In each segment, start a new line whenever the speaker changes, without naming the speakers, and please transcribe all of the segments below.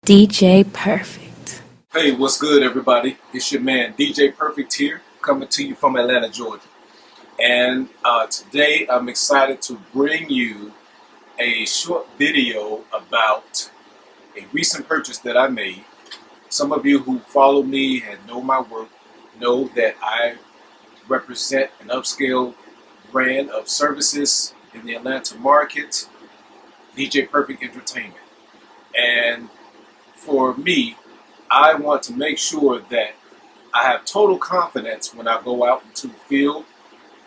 DJ Perfect.
Hey, what's good, everybody? It's your man DJ Perfect here, coming to you from Atlanta, Georgia. And today I'm excited to bring you a short video about a recent purchase that I made. Some of you who follow me and know my work know that I represent an upscale brand of services in the Atlanta market, DJ Perfect Entertainment. And for me, I want to make sure that I have total confidence when I go out into the field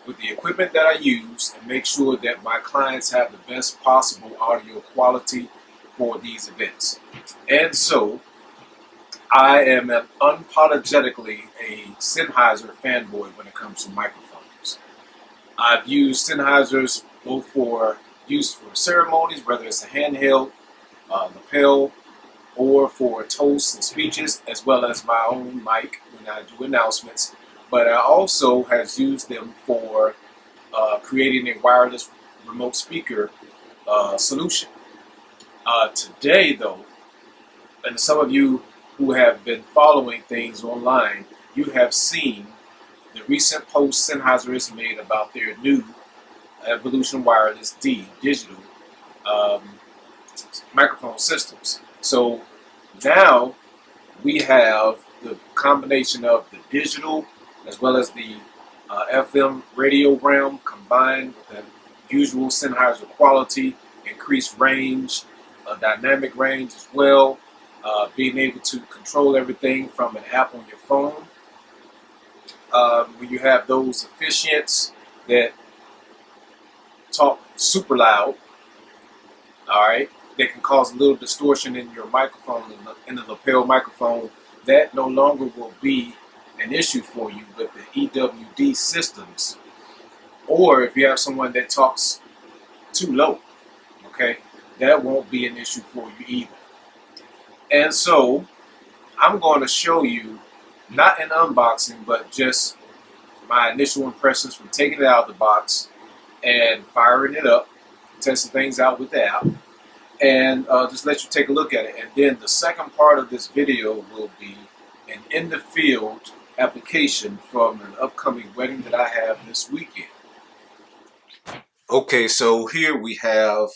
with the equipment that I use and make sure that my clients have the best possible audio quality for these events. And so I am unapologetically a Sennheiser fanboy when it comes to microphones. I've used Sennheisers both for use for ceremonies, whether it's a handheld, lapel, or for toasts and speeches, as well as my own mic when I do announcements. But I also has used them for creating a wireless remote speaker solution. Today, though, and some of you who have been following things online, you have seen the recent post Sennheiser has made about their new Evolution Wireless D digital um, microphone systems. So now we have the combination of the digital as well as the FM radio realm combined with the usual Sennheiser quality, increased range, dynamic range as well, being able to control everything from an app on your phone. When you have those efficients that talk super loud, all right, that can cause a little distortion in your microphone, in the lapel microphone, that no longer will be an issue for you with the EWD systems. Or if you have someone that talks too low, okay, that won't be an issue for you either. And so I'm going to show you, not an unboxing, but just my initial impressions from taking it out of the box and firing it up, testing things out with the app, and just let you take a look at it. And then the second part of this video will be an in the field application from an upcoming wedding that I have this weekend. Okay, so here we have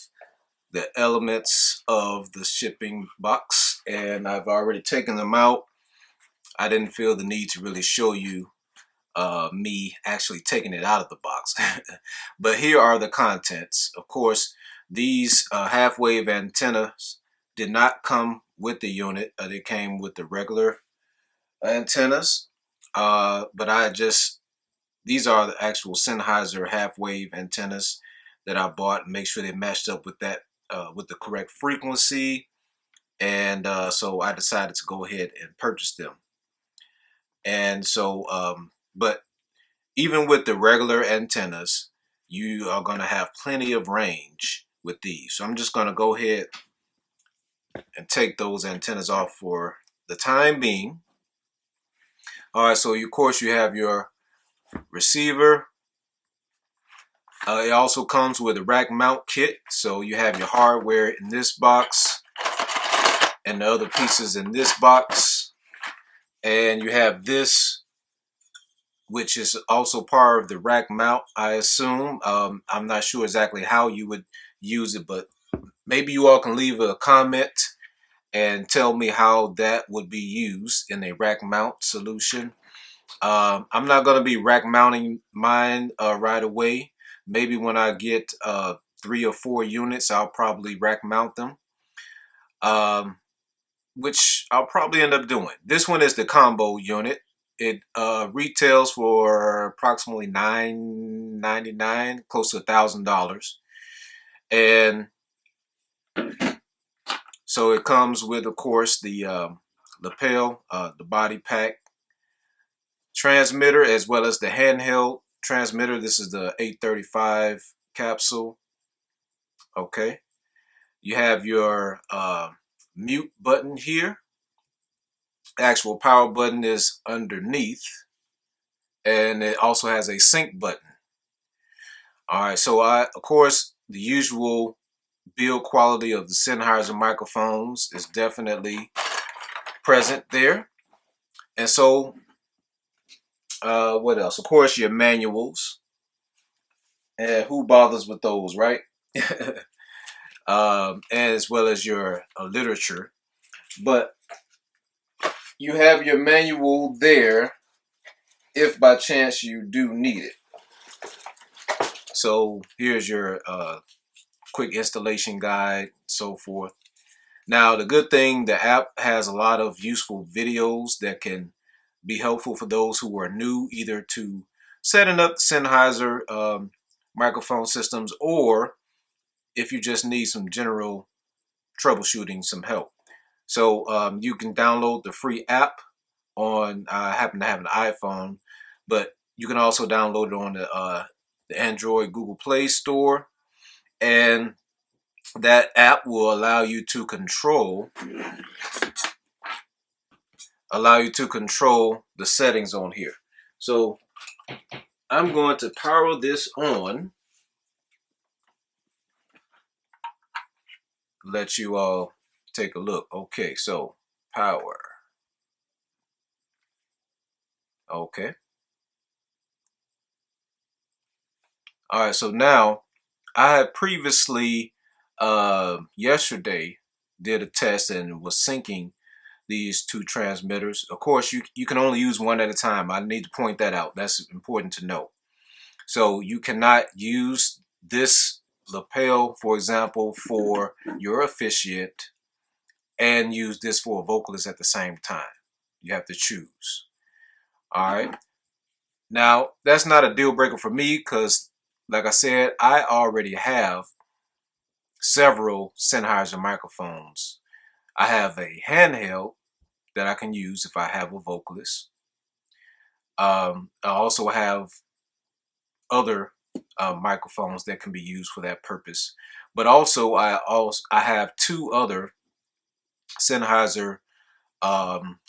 the elements of the shipping box, and I've already taken them out. I didn't feel the need to really show you me actually taking it out of the box. But here are the contents. Of course, these half-wave antennas did not come with the unit. They came with the regular antennas. But these are the actual Sennheiser half-wave antennas that I bought. Make sure they matched up with that, with the correct frequency. And so I decided to go ahead and purchase them. And so, but even with the regular antennas, you are going to have plenty of range with these. So I'm just going to go ahead and take those antennas off for the time being. All right, so of course you have your receiver. It also comes with a rack mount kit. So you have your hardware in this box and the other pieces in this box. And you have this, which is also part of the rack mount, I assume. I'm not sure exactly how you would use it, but maybe you all can leave a comment and tell me how that would be used in a rack mount solution. I'm not going to be rack mounting mine right away. Maybe when I get 3 or 4 units, I'll probably rack mount them, which I'll probably end up doing. This one is the combo unit. It retails for approximately $9.99, close to $1,000. And so it comes with, of course, the lapel, the body pack transmitter, as well as the handheld transmitter. This is the 835 capsule. Okay. You have your mute button here. The actual power button is underneath. And it also has a sync button. All right, so of course, the usual build quality of the Sennheiser microphones is definitely present there. And so, what else? Of course, your manuals. And who bothers with those, right? As well as your literature. But you have your manual there if by chance you do need it. So here's your quick installation guide, so forth. Now, the good thing, the app has a lot of useful videos that can be helpful for those who are new, either to setting up Sennheiser microphone systems, or if you just need some general troubleshooting, some help. So you can download the free app on, I happen to have an iPhone, but you can also download it on the Android Google Play Store. And that app will allow you to control the settings on here. So I'm going to power this on, let you all take a look. Okay, so power. Okay. All right, so now I had previously yesterday did a test and was syncing these two transmitters. Of course, you can only use one at a time. I need to point that out. That's important to know. So you cannot use this lapel, for example, for your officiant and use this for a vocalist at the same time. You have to choose. All right. Now, that's not a deal breaker for me because, like I said, I already have several Sennheiser microphones. I have a handheld that I can use if I have a vocalist. I also have other microphones that can be used for that purpose. But also I have two other Sennheiser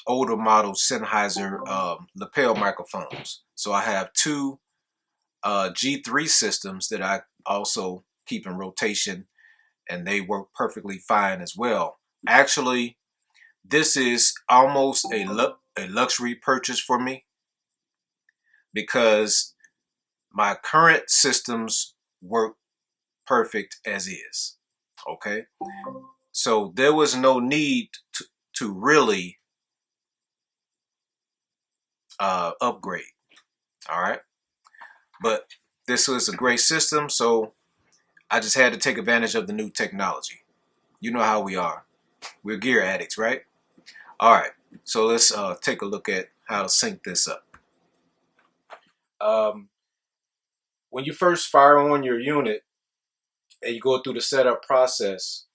older model Sennheiser lapel microphones. So I have two G3 systems that I also keep in rotation, and they work perfectly fine as well. Actually, this is almost a luxury purchase for me because my current systems work perfect as is. Okay, so there was no need to really upgrade. All right, but this was a great system, so I just had to take advantage of the new technology. You know how we are. We're gear addicts, right? All right, so let's take a look at how to sync this up. Um, when you first fire on your unit and you go through the setup process,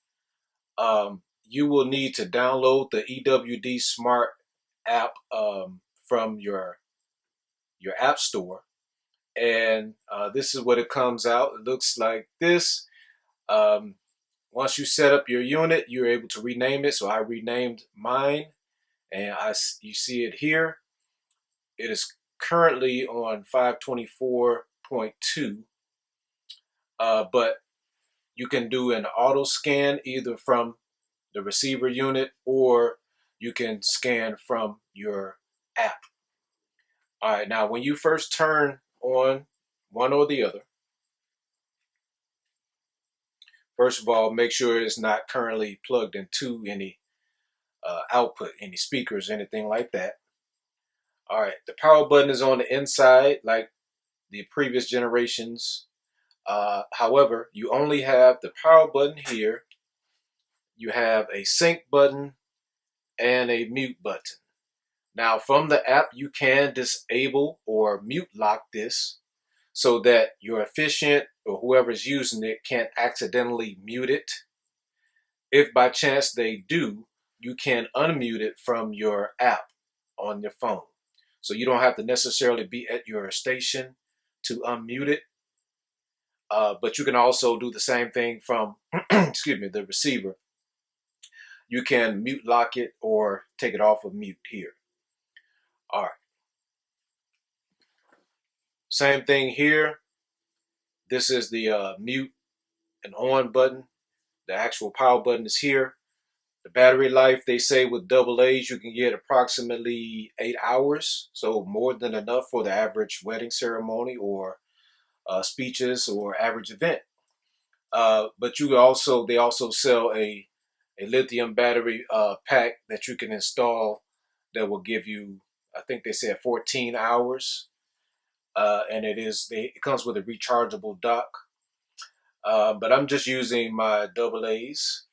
you will need to download the EWD Smart app from your app store. And this is what it comes out. It looks like this. Um, once you set up your unit, you're able to rename it. So I renamed mine, and you see it here. It is currently on 524.2, but you can do an auto scan either from the receiver unit or you can scan from your app. All right, now when you first turn on one or the other, first of all, make sure it's not currently plugged into any output, any speakers, anything like that. All right, the power button is on the inside like the previous generations. However, you only have the power button here. You have a sync button and a mute button. Now, from the app, you can disable or mute lock this so that your officiant or whoever's using it can't accidentally mute it. If by chance they do, you can unmute it from your app on your phone. So you don't have to necessarily be at your station to unmute it. But you can also do the same thing from, excuse me, the receiver. You can mute lock it or take it off of mute here. All right. Same thing here. This is the mute and on button. The actual power button is here. The battery life, they say with double A's, you can get approximately 8 hours. So more than enough for the average wedding ceremony or speeches or average event. But they also sell a lithium battery pack that you can install that will give you, I think they said 14 hours. And it comes with a rechargeable dock. But I'm just using my double A's.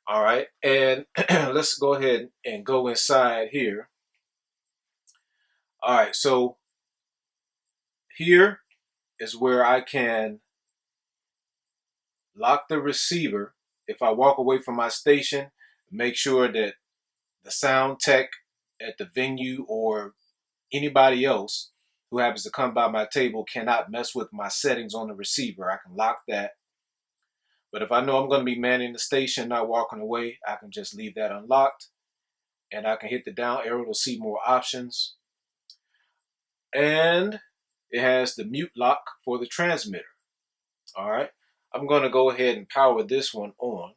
All right, and let's go ahead and go inside here. All right, so here is where I can lock the receiver. If I walk away from my station, make sure that the sound tech at the venue or anybody else who happens to come by my table cannot mess with my settings on the receiver. I can lock that. But if I know I'm going to be manning the station, not walking away, I can just leave that unlocked. And I can hit the down arrow to see more options. And it has the mute lock for the transmitter. All right. I'm going to go ahead and power this one on.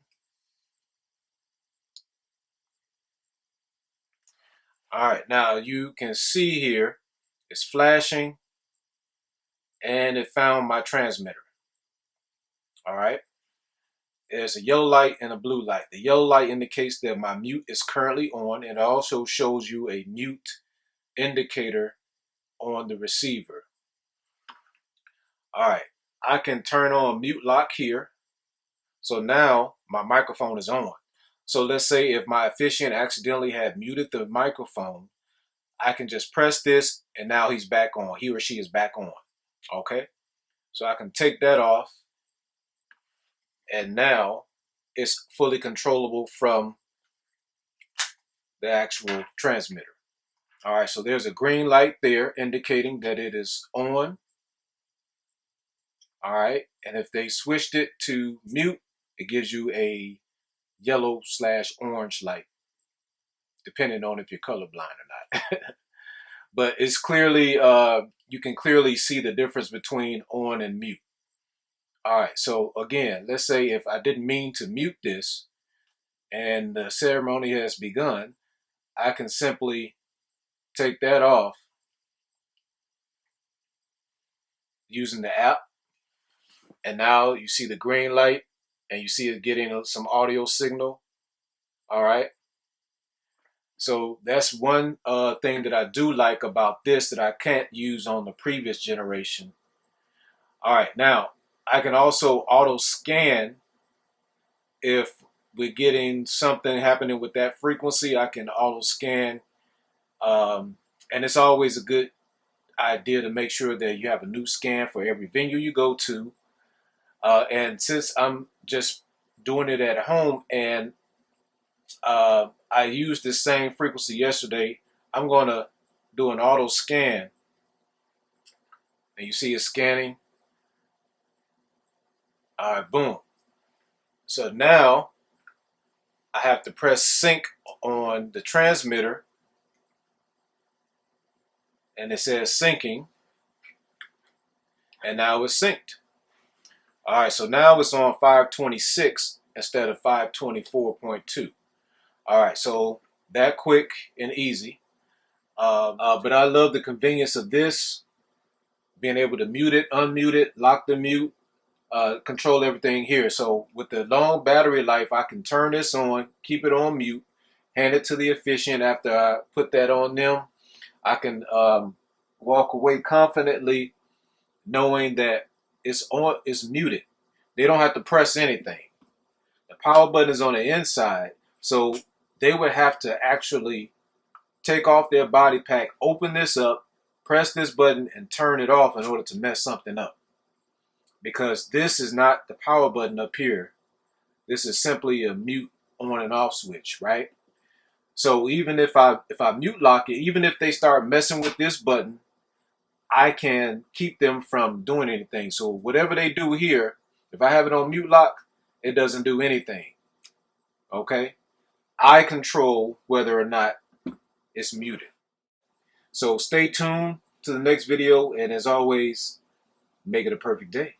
All right. Now you can see here it's flashing and it found my transmitter. All right. There's a yellow light and a blue light. The yellow light indicates that my mute is currently on, and it also shows you a mute indicator on the receiver. All right, I can turn on mute lock here. So now my microphone is on. So let's say if my officiant accidentally had muted the microphone, I can just press this and now he's back on. He or she is back on. Okay, so I can take that off and now it's fully controllable from the actual transmitter. All right, so there's a green light there indicating that it is on. All right, and if they switched it to mute, it gives you a yellow/orange light, depending on if you're colorblind or not. But it's clearly, you can clearly see the difference between on and mute. All right, so again, let's say if I didn't mean to mute this and the ceremony has begun, I can simply take that off using the app. And now you see the green light and you see it getting some audio signal. All right. So that's one thing that I do like about this that I can't use on the previous generation. All right. Now I can also auto scan if we're getting something happening with that frequency. I can auto scan. And it's always a good idea to make sure that you have a new scan for every venue you go to. And since I'm just doing it at home and I used the same frequency yesterday, I'm going to do an auto scan. And you see it scanning. All right, boom. So now I have to press sync on the transmitter. And it says syncing. And now it's synced. All right, so now it's on 526 instead of 524.2. All right, so that quick and easy. But I love the convenience of this, being able to mute it, unmute it, lock the mute, control everything here. So with the long battery life, I can turn this on, keep it on mute, hand it to the officiant after I put that on them. I can walk away confidently knowing that it's muted. They don't have to press anything. The power button is on the inside, so they would have to actually take off their body pack, open this up, press this button, and turn it off in order to mess something up. Because this is not the power button up here. This is simply a mute on and off switch, right? So even if I mute lock it, even if they start messing with this button, I can keep them from doing anything. So whatever they do here, if I have it on mute lock, it doesn't do anything. Okay? I control whether or not it's muted. So stay tuned to the next video, and as always, make it a perfect day.